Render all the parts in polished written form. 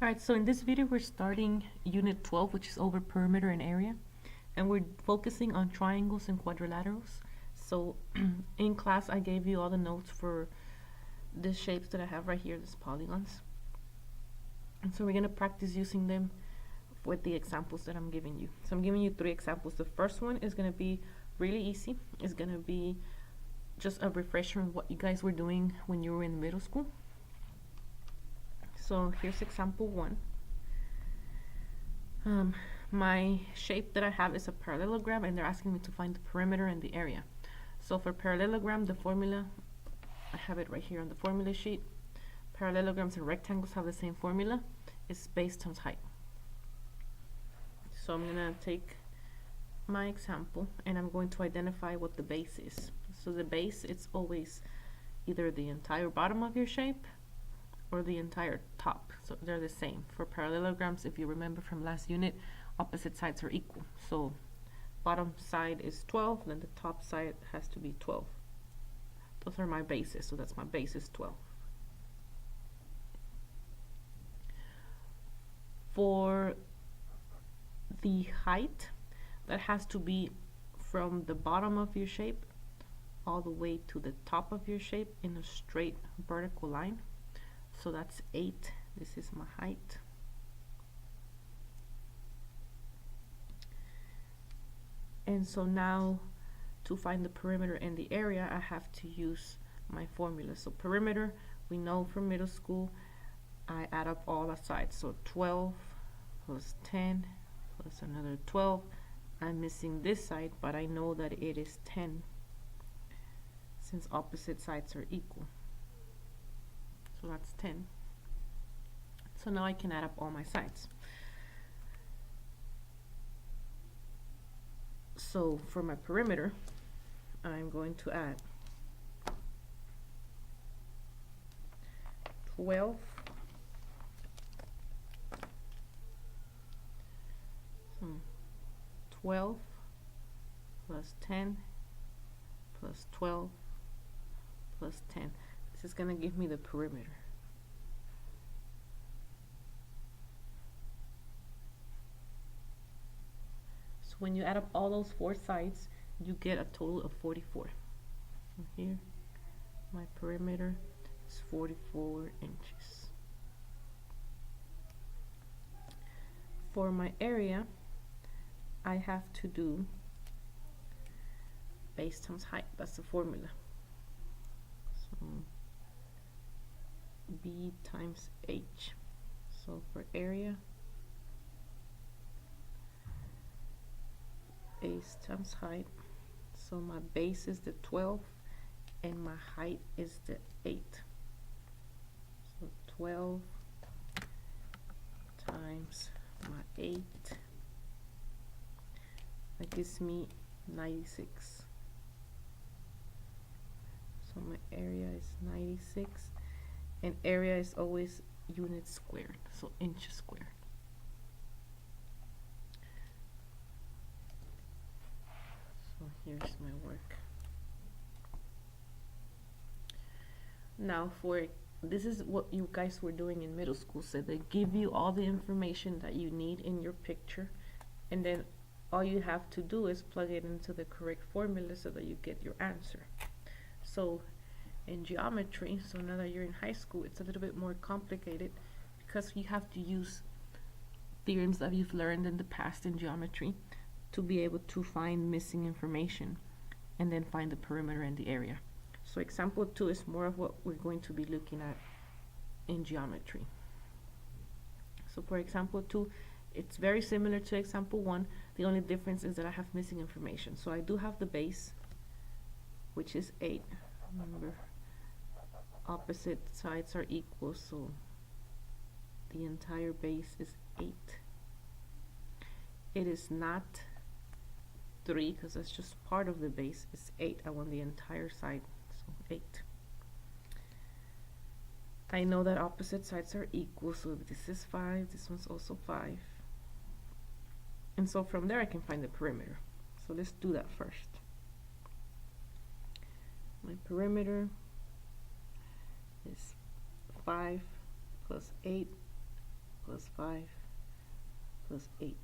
Alright, so in this video we're starting Unit 12, which is over perimeter and area, and we're focusing on triangles and quadrilaterals. So in class I gave you all the notes for the shapes that I have right here, these polygons. And so we're going to practice using them with the examples that I'm giving you. So I'm giving you 3 examples. The first one is going to be really easy. It's going to be just a refresher on what you guys were doing when you were in middle school. So here's example 1. My shape that I have is a parallelogram, and they're asking me to find the perimeter and the area. So for parallelogram, the formula, I have it right here on the formula sheet. Parallelograms and rectangles have the same formula. It's base times height. So I'm going to take my example and I'm going to identify what the base is. So the base, it's always either the entire bottom of your shape or the entire top. So they're the same. For parallelograms, if you remember from last unit, opposite sides are equal. So bottom side is 12, then the top side has to be 12. Those are my bases, so that's my base is 12. For the height, that has to be from the bottom of your shape all the way to the top of your shape in a straight vertical line. So that's 8. This is my height. And so now to find the perimeter and the area, I have to use my formula. So perimeter, we know from middle school, I add up all the sides. So 12 plus 10 plus another 12. I'm missing this side, but I know that it is 10 since opposite sides are equal. So that's 10. So now I can add up all my sides. So for my perimeter, I'm going to add 12 12 plus 10 plus 12 plus 10. This is going to give me the perimeter. So when you add up all those 4 sides, you get a total of 44. And here, my perimeter is 44 inches. For my area, I have to do base times height. That's the formula. So B times H. So for area, base times height. So my base is the 12 and my height is the 8. So 12 times my 8, that gives me 96. So my area is 96, and area is always units squared, so inches squared. So here's my work. Now this is what you guys were doing in middle school. So they give you all the information that you need in your picture, and then all you have to do is plug it into the correct formula so that you get your answer. So in geometry, so now that you're in high school, it's a little bit more complicated because you have to use theorems that you've learned in the past in geometry to be able to find missing information and then find the perimeter and the area. So example 2 is more of what we're going to be looking at in geometry. So for example 2, it's very similar to example 1. The only difference is that I have missing information. So I do have the base, which is 8. Remember, opposite sides are equal, so the entire base is 8. It is not 3 because that's just part of the base. It's 8. I want the entire side, so 8. I know that opposite sides are equal, so this is 5, this one's also 5. And so from there I can find the perimeter. So let's do that first. My perimeter is 5 plus 8 plus 5 plus 8.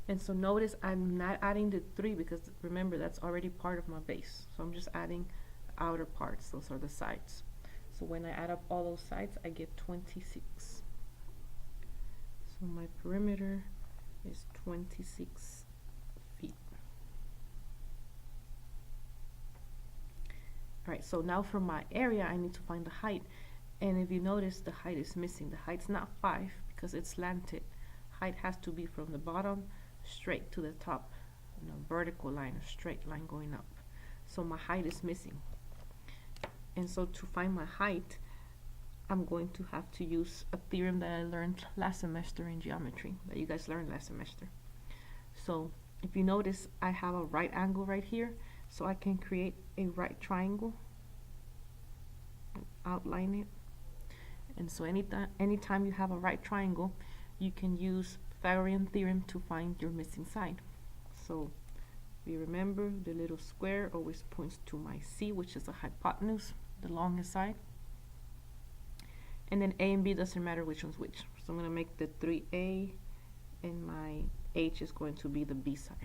And so notice I'm not adding the 3 because remember that's already part of my base. So I'm just adding the outer parts. Those are the sides. So when I add up all those sides, I get 26. So my perimeter is 26 feet. Alright, so now for my area, I need to find the height. And if you notice, the height is missing. The height's not 5 because it's slanted. Height has to be from the bottom straight to the top. Vertical line, a straight line going up. So my height is missing. And so to find my height, I'm going to have to use a theorem that I learned last semester in geometry, that you guys learned last semester. So if you notice, I have a right angle right here, so I can create a right triangle, outline it. And so anytime you have a right triangle, you can use Pythagorean theorem to find your missing side. So we remember the little square always points to my C, which is the hypotenuse, the longest side. And then A and B doesn't matter which one's which. So I'm going to make the 3A, and my H is going to be the B side.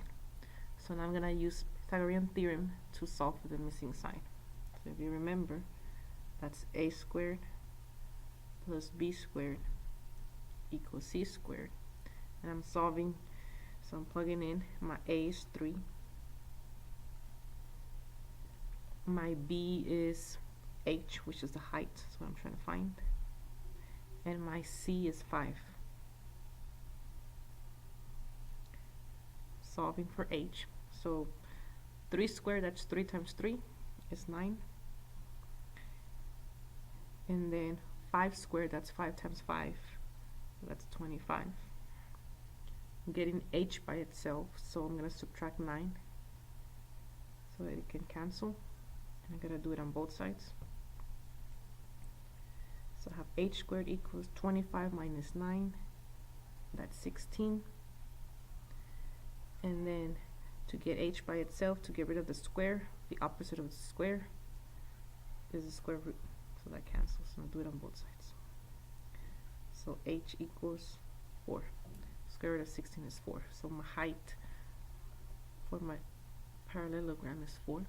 So now I'm going to use Pythagorean theorem to solve for the missing side. So if you remember, that's A squared plus B squared equals C squared. And I'm solving, so I'm plugging in. My A is 3. My B is H, which is the height. That's what I'm trying to find. And my C is 5. Solving for H. So 3 squared, that's 3 times 3 is 9. And then 5 squared, that's 5 times 5. So that's 25. I'm getting H by itself, so I'm going to subtract 9 so that it can cancel. And I'm going to do it on both sides. So I have H squared equals 25 minus 9. That's 16. And then to get H by itself, to get rid of the square, the opposite of the square is the square root. So that cancels. So I'll do it on both sides. So H equals 4. Square root of 16 is 4. So my height for my parallelogram is 4.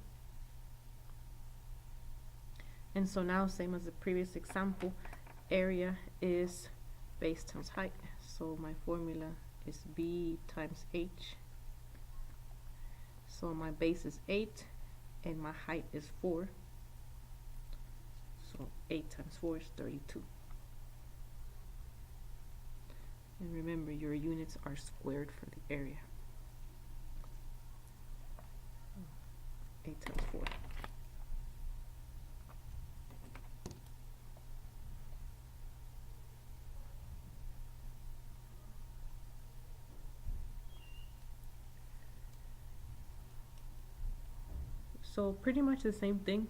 And so now, same as the previous example, area is base times height. So my formula is B times H. So my base is 8 and my height is 4. So 8 times 4 is 32. And remember, your units are squared for the area. 8 times 4. So pretty much the same thing,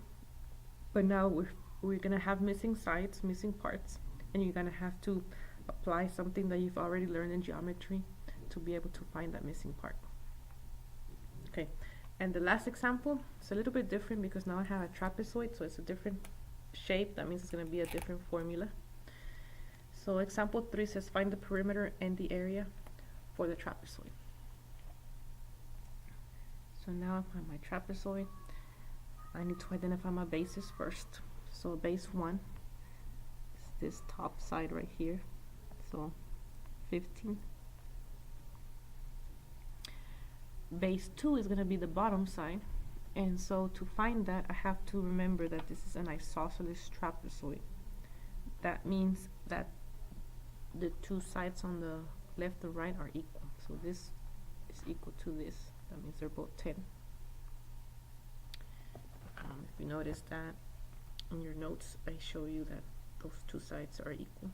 but now we're gonna have missing sides, missing parts, and you're gonna have to apply something that you've already learned in geometry to be able to find that missing part. Okay, and the last example is a little bit different because now I have a trapezoid, so it's a different shape. That means it's gonna be a different formula. So example 3 says find the perimeter and the area for the trapezoid. So now I have my trapezoid. I need to identify my bases first. So base 1 is this top side right here. So 15. Base 2 is going to be the bottom side. And so to find that, I have to remember that this is an isosceles trapezoid. That means that the two sides on the left and right are equal. So this is equal to this. That means they're both 10. If you notice that in your notes, I show you that those two sides are equal.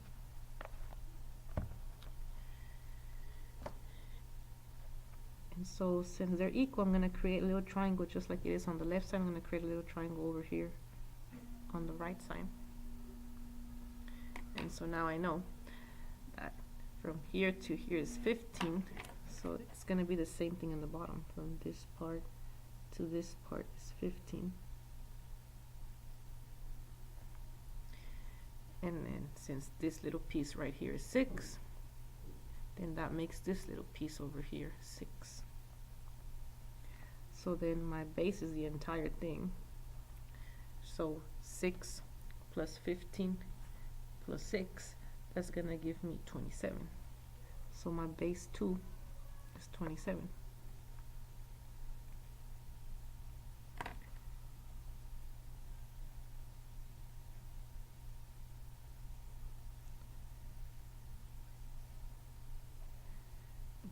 And so since they're equal, I'm going to create a little triangle just like it is on the left side. I'm going to create a little triangle over here on the right side. And so now I know that from here to here is 15. So it's going to be the same thing in the bottom. From this part to this part is 15. since this little piece right here is 6, then that makes this little piece over here 6. So then my base is the entire thing. So 6 plus 15 plus 6, that's gonna give me 27. So my base 2 is 27.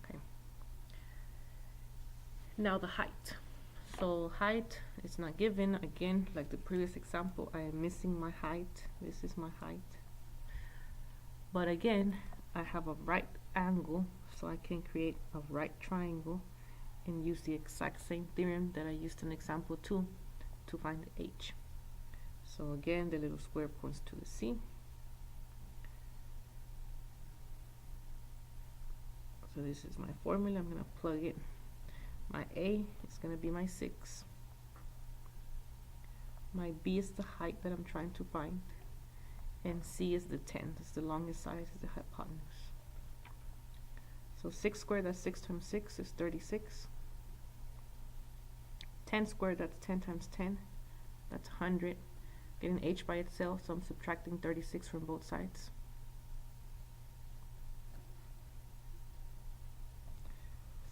Okay. Now the height. So height is not given. Again, like the previous example, I am missing my height. This is my height. But again, I have a right angle, so I can create a right triangle and use the exact same theorem that I used in example 2 to find the h. So again, the little square points to the c. So this is my formula. I'm going to plug it. My a is going to be my 6. My b is the height that I'm trying to find. And c is the 10. That's the longest side, is the hypotenuse. So 6 squared, that's 6 times 6 is 36. 10 squared, that's 10 times 10. That's 100. Getting h by itself, so I'm subtracting 36 from both sides.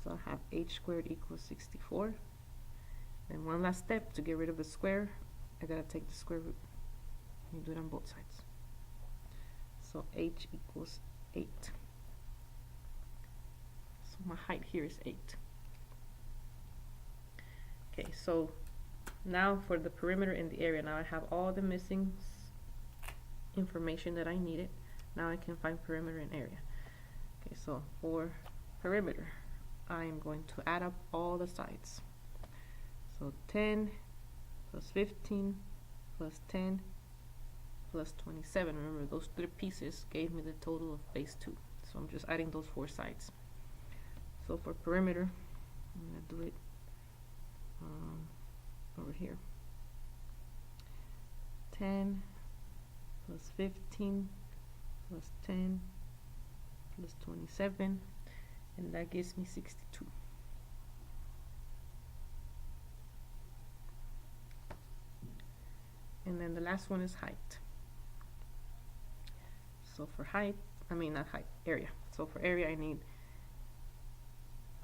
So I have h squared equals 64. And one last step to get rid of the square, I gotta take the square root. You do it on both sides. So h equals 8. So my height here is 8. Okay, so now for the perimeter and the area. Now I have all the missing information that I needed. Now I can find perimeter and area. Okay, so for perimeter, I am going to add up all the sides. So 10 plus 15 plus 10 plus 27. Remember, those 3 pieces gave me the total of base 2. So I'm just adding those 4 sides. So for perimeter, I'm going to do it over here. 10 plus 15 plus 10 plus 27, and that gives me 62. And then the last one is height. So for height, I mean not height, area. So for area I need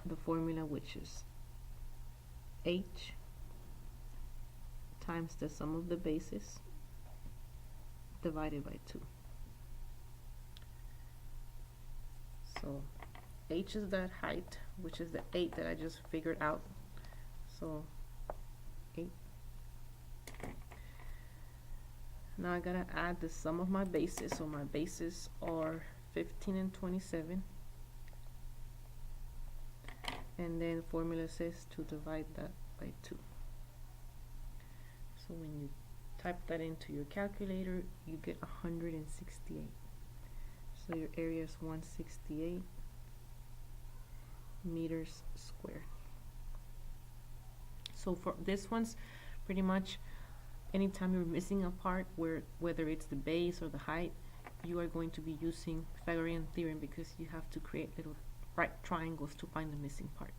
the formula, which is h times the sum of the bases divided by 2. So h is that height, which is the 8 that I just figured out. So 8. Now I gotta add the sum of my bases. So my bases are 15 and 27. And then formula says to divide that by 2. So when you type that into your calculator, you get 168. So your area is 168 meters squared. So for this one's pretty much anytime you're missing a part, whether it's the base or the height, you are going to be using Pythagorean theorem, because you have to create little right triangles to find the missing part.